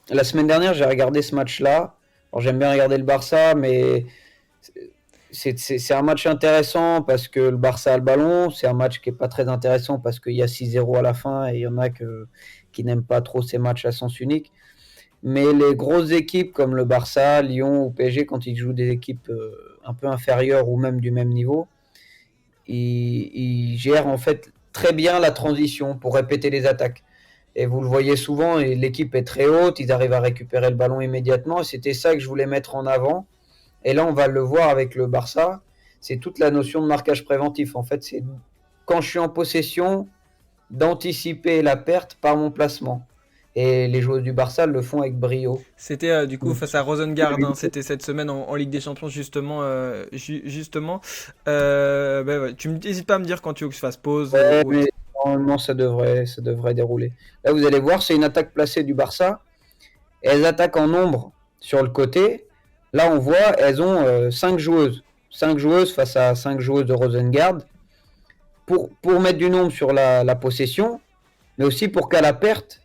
La semaine dernière, j'ai regardé ce match-là. Alors, j'aime bien regarder le Barça, mais c'est un match intéressant parce que le Barça a le ballon. C'est un match qui n'est pas très intéressant parce qu'il y a 6-0 à la fin et il y en a qui n'aiment pas trop ces matchs à sens unique. Mais les grosses équipes comme le Barça, Lyon ou PSG, quand ils jouent des équipes un peu inférieures ou même du même niveau, ils gèrent en fait très bien la transition pour répéter les attaques. Et vous le voyez souvent, et l'équipe est très haute, ils arrivent à récupérer le ballon immédiatement. Et c'était ça que je voulais mettre en avant. Et là, on va le voir avec le Barça. C'est toute la notion de marquage préventif. En fait, c'est quand je suis en possession, d'anticiper la perte par mon placement. Et les joueurs du Barça le font avec brio. C'était du coup Donc, face à Rosengard, hein, c'était cette semaine en Ligue des Champions justement. Justement. Bah, ouais, tu n'hésites pas à me dire quand tu veux que je fasse pause ouais, ou mais autre. normalement, ça devrait dérouler. Là, vous allez voir, c'est une attaque placée du Barça. Et elles attaquent en nombre sur le côté. Là, on voit, elles ont 5 joueuses. 5 joueuses face à 5 joueuses de Rosengard. Pour mettre du nombre sur la possession, mais aussi pour qu'à la perte,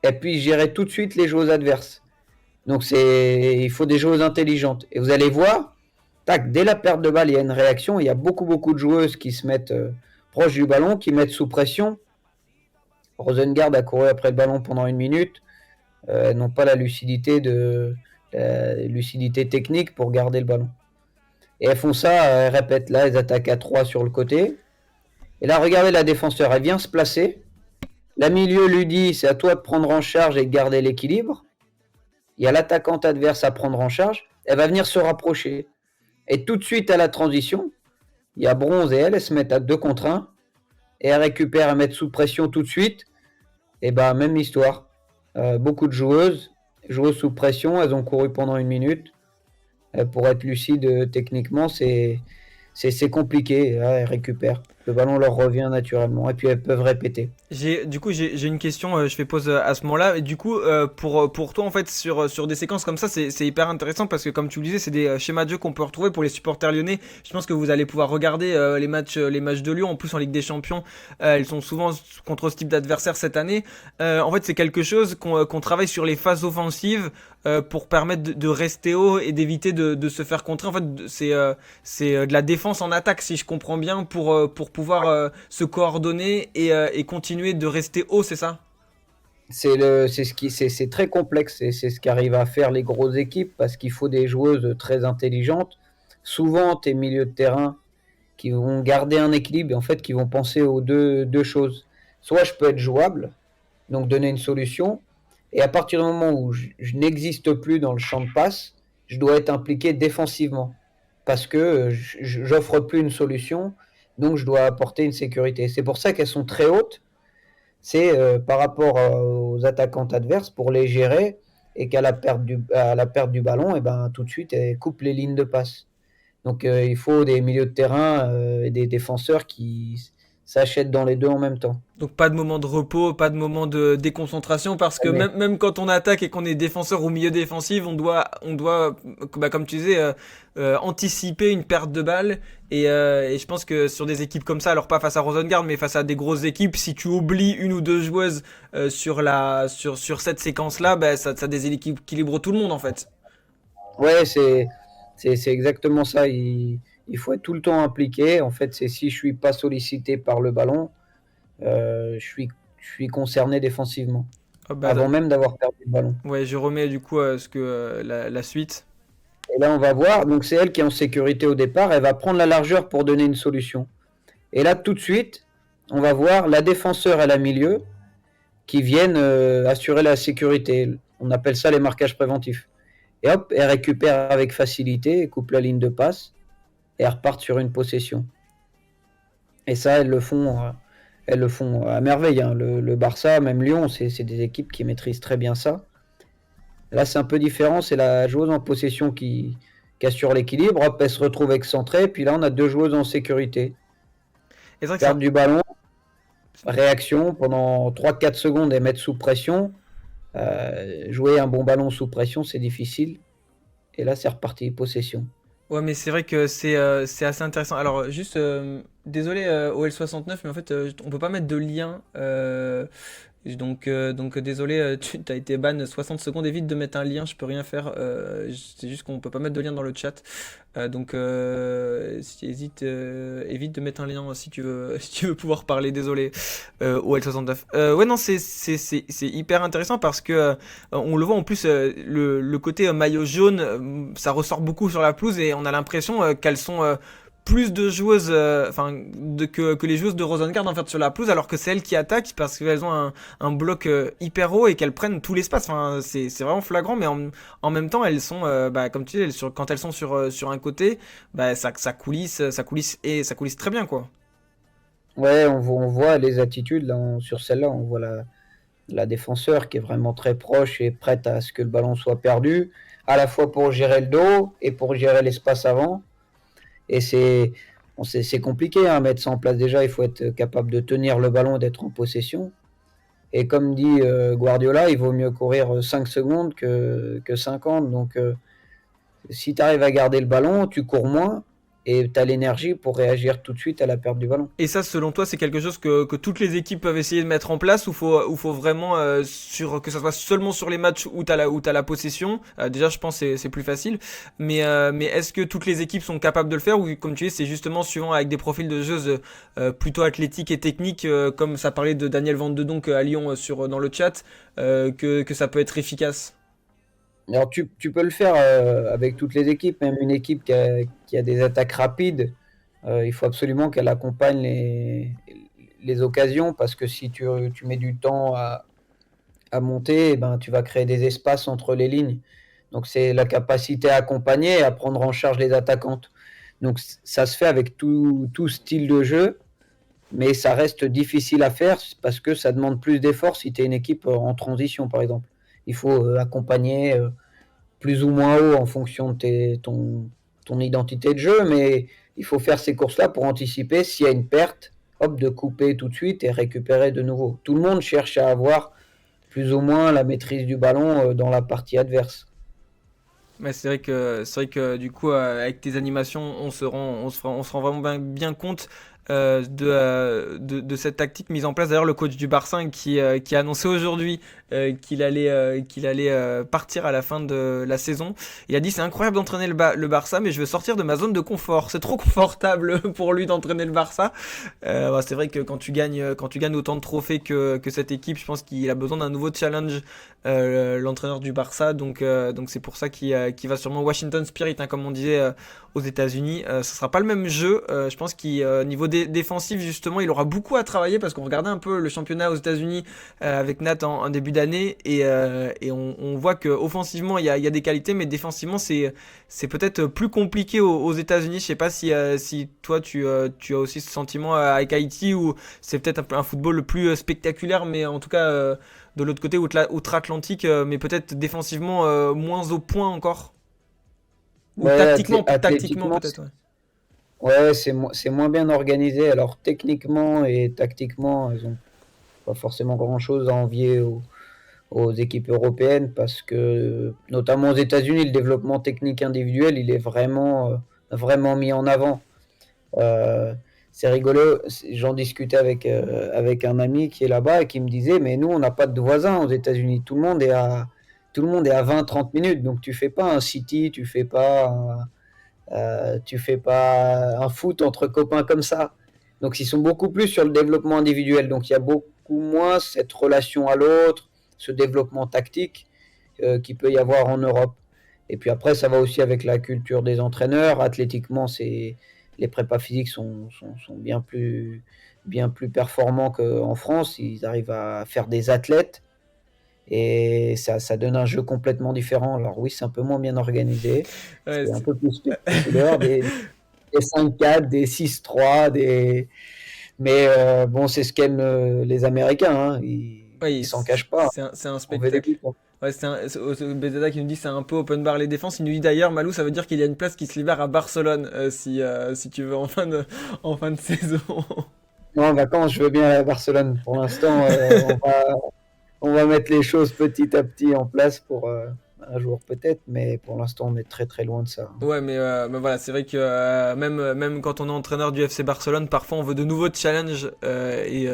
elles puissent gérer tout de suite les joueuses adverses. Donc, il faut des joueuses intelligentes. Et vous allez voir, tac, dès la perte de balle, il y a une réaction. Il y a beaucoup, beaucoup de joueuses qui se mettent proches du ballon, qui mettent sous pression. Rosengard a couru après le ballon pendant 1 minute. Elles n'ont pas la lucidité technique pour garder le ballon. Et elles font ça, elles répètent. Là, elles attaquent à 3 sur le côté. Et là, regardez la défenseur, elle vient se placer. La milieu lui dit, c'est à toi de prendre en charge et de garder l'équilibre. Il y a l'attaquante adverse à prendre en charge. Elle va venir se rapprocher. Et tout de suite à la transition, il y a Bronze et elle se mettent à 2 contre 1. Et elles récupèrent, elles mettent sous pression tout de suite. Et bah, même histoire. Beaucoup de joueuses sous pression, elles ont couru pendant 1 minute. Pour être lucide techniquement, c'est compliqué. Là, elles récupèrent. Le ballon leur revient naturellement. Et puis elles peuvent répéter. Du coup, j'ai une question, je fais pause à ce moment-là. Et du coup, pour toi, en fait, sur des séquences comme ça, c'est hyper intéressant parce que, comme tu le disais, c'est des schémas de jeu qu'on peut retrouver pour les supporters lyonnais. Je pense que vous allez pouvoir regarder les matchs de Lyon. En plus, en Ligue des Champions, ils sont souvent contre ce type d'adversaire cette année. En fait, c'est quelque chose qu'on travaille sur les phases offensives pour permettre de rester haut et d'éviter de se faire contrer. En fait, c'est de la défense en attaque, si je comprends bien, pour pouvoir se coordonner et continuer de rester haut, c'est ça? C'est très complexe et c'est ce qu'arrivent à faire les grosses équipes parce qu'il faut des joueuses très intelligentes. Souvent, tes milieux de terrain qui vont garder un équilibre et en fait qui vont penser aux deux choses. Soit je peux être jouable, donc donner une solution, et à partir du moment où je n'existe plus dans le champ de passe, je dois être impliqué défensivement parce que j'offre plus une solution, donc je dois apporter une sécurité. C'est pour ça qu'elles sont très hautes, c'est par rapport aux attaquantes adverses pour les gérer et à la perte du ballon, et ben, tout de suite, elles coupent les lignes de passe. Donc il faut des milieux de terrain et des défenseurs qui s'achètent dans les deux en même temps. Donc pas de moment de repos, pas de moment de déconcentration, parce que Mais même quand on attaque et qu'on est défenseur ou milieu défensif, on doit bah, comme tu disais, anticiper une perte de balle. Et je pense que sur des équipes comme ça, alors pas face à Rosengard, mais face à des grosses équipes, si tu oublies une ou deux joueuses sur cette séquence-là, bah, ça déséquilibre tout le monde en fait. ouais, c'est exactement ça. Il faut être tout le temps impliqué. En fait, c'est si je suis pas sollicité par le ballon, je suis concerné défensivement, Oh, bah, avant même d'avoir perdu le ballon. ouais, je remets du coup la suite. Et là, on va voir. Donc, c'est elle qui est en sécurité au départ. Elle va prendre la largeur pour donner une solution. Et là, tout de suite, on va voir la défenseur et la milieu qui viennent assurer la sécurité. On appelle ça les marquages préventifs. Et hop, elles récupèrent avec facilité, coupent la ligne de passe et elles repartent sur une possession. Et ça, elles le font à merveille, hein. Le Barça, même Lyon, c'est des équipes qui maîtrisent très bien ça. Là, c'est un peu différent. C'est la joueuse en possession qui assure l'équilibre. Hop, elle se retrouve excentrée. Puis là, on a deux joueuses en sécurité. Et c'est vrai que Perte du ballon, réaction pendant 3-4 secondes et mettre sous pression. Jouer un bon ballon sous pression, c'est difficile. Et là, c'est reparti, possession. ouais, mais c'est vrai que c'est assez intéressant. Alors, juste, désolé OL69, mais en fait, on peut pas mettre de lien. Donc désolé, tu as été ban 60 secondes, évite de mettre un lien, je peux rien faire, c'est juste qu'on peut pas mettre de lien dans le chat. Évite de mettre un lien si tu veux, si tu veux pouvoir parler, désolé, OL69. Ouais, non, c'est hyper intéressant parce que on le voit en plus, le côté maillot jaune, ça ressort beaucoup sur la pelouse et on a l'impression qu'elles sont plus de joueuses, que les joueuses de Rosengard en fait sur la pelouse, alors que c'est elles qui attaquent parce qu'elles ont un bloc hyper haut et qu'elles prennent tout l'espace. Enfin, c'est vraiment flagrant, mais en même temps, elles sont, comme tu dis, quand elles sont sur un côté, ça coulisse très bien, quoi. Ouais, on voit les attitudes là, sur celle-là. On voit la défenseur qui est vraiment très proche et prête à ce que le ballon soit perdu, à la fois pour gérer le dos et pour gérer l'espace avant. Et c'est compliqué à mettre ça en place. Déjà, il faut être capable de tenir le ballon, d'être en possession. Et comme dit Guardiola, il vaut mieux courir 5 secondes que 50. Donc, si tu arrives à garder le ballon, tu cours moins et tu as l'énergie pour réagir tout de suite à la perte du ballon. Et ça, selon toi, c'est quelque chose que toutes les équipes peuvent essayer de mettre en place ou faut vraiment que ça soit seulement sur les matchs où t'as la possession. Déjà, je pense que c'est plus facile. Mais est-ce que toutes les équipes sont capables de le faire ou comme tu dis, c'est justement suivant avec des profils de joueuses plutôt athlétiques et techniques, comme ça parlait de Daniel Van de Donk à Lyon dans le chat, que ça peut être efficace. Alors, tu peux le faire avec toutes les équipes, même une équipe qui a des attaques rapides. Il faut absolument qu'elle accompagne les occasions parce que si tu mets du temps à monter, eh ben, tu vas créer des espaces entre les lignes. Donc, c'est la capacité à accompagner et à prendre en charge les attaquantes. Donc, ça se fait avec tout style de jeu, mais ça reste difficile à faire parce que ça demande plus d'efforts si tu es une équipe en transition, par exemple. Il faut accompagner plus ou moins haut en fonction de ton identité de jeu, mais il faut faire ces courses-là pour anticiper s'il y a une perte, hop, de couper tout de suite et récupérer de nouveau. Tout le monde cherche à avoir plus ou moins la maîtrise du ballon dans la partie adverse. Mais c'est vrai que du coup avec tes animations on se rend vraiment bien compte de cette tactique mise en place. D'ailleurs le coach du Barça qui a annoncé aujourd'hui qu'il allait partir à la fin de la saison. Il a dit c'est incroyable d'entraîner le Barça mais je veux sortir de ma zone de confort. C'est trop confortable pour lui d'entraîner le Barça. C'est vrai que quand tu gagnes autant de trophées que cette équipe, je pense qu'il a besoin d'un nouveau challenge, l'entraîneur du Barça. Donc c'est pour ça qu'il va sûrement Washington Spirit, hein, comme on disait aux États-Unis. Ce sera pas le même jeu. Je pense qu'au niveau défensif, justement, il aura beaucoup à travailler parce qu'on regardait un peu le championnat aux États-Unis avec Nat en début d'année et on voit que offensivement il y a des qualités, mais défensivement c'est peut-être plus compliqué aux États-Unis. Je sais pas si toi tu as aussi ce sentiment avec Haïti ou c'est peut-être un football plus spectaculaire, mais en tout cas de l'autre côté outre-Atlantique, mais peut-être défensivement moins au point encore. Ou Ouais, tactiquement athlétiquement, peut-être. Ouais. ouais, c'est moins bien organisé. Alors techniquement et tactiquement, ils ont pas forcément grand-chose à envier aux équipes européennes parce que, notamment aux États-Unis, le développement technique individuel, il est vraiment mis en avant. Euh, c'est rigolo, j'en discutais avec un ami qui est là-bas et qui me disait, mais nous, on n'a pas de voisins aux États-Unis. Tout le monde est à 20-30 minutes. Donc, tu fais pas un city, tu fais pas un foot entre copains comme ça. Donc, ils sont beaucoup plus sur le développement individuel. Donc, il y a beaucoup moins cette relation à l'autre, ce développement tactique qu'il peut y avoir en Europe. Et puis après, ça va aussi avec la culture des entraîneurs. Athlétiquement, les prépas physiques sont bien plus performants qu'en France. Ils arrivent à faire des athlètes et ça donne un jeu complètement différent. Alors oui, c'est un peu moins bien organisé. Ouais, C'est un peu plus spectaculaire. Des 5-4, des 6-3, mais bon, c'est ce qu'aiment les Américains. Hein. Ils ouais, s'en cachent pas. c'est un On veut des spectacle. buts, hein. Ouais, Bezeda qui nous dit c'est un peu open bar les défenses. Il nous dit d'ailleurs, Malou, ça veut dire qu'il y a une place qui se libère à Barcelone si tu veux en fin de saison. Non, en vacances, je veux bien aller à Barcelone. Pour l'instant, on va mettre les choses petit à petit en place un jour peut-être, mais pour l'instant, on est très très loin de ça, hein. Ouais, mais voilà, c'est vrai que même quand on est entraîneur du FC Barcelone, parfois on veut de nouveaux challenges et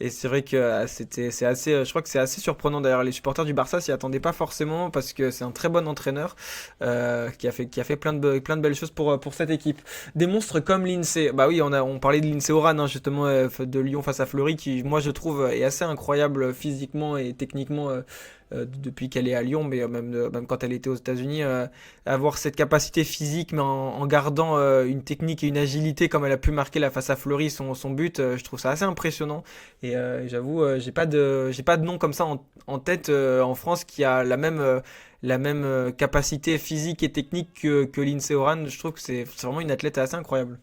c'est vrai que c'est assez, je crois que c'est assez surprenant d'ailleurs. Les supporters du Barça s'y attendaient pas forcément parce que c'est un très bon entraîneur qui a fait plein de belles choses pour cette équipe. Des monstres comme l'INSEE, bah oui, on parlait de l'INSEE Oran hein, justement de Lyon face à Fleury qui, moi je trouve, est assez incroyable physiquement et techniquement. Depuis qu'elle est à Lyon, mais même quand elle était aux États-Unis, avoir cette capacité physique, mais en gardant une technique et une agilité comme elle a pu marquer la face à Fleury, son but, je trouve ça assez impressionnant. Et j'avoue, j'ai pas de nom comme ça en tête en France qui a la même capacité physique et technique que Lindsey Oran. Je trouve que c'est vraiment une athlète assez incroyable.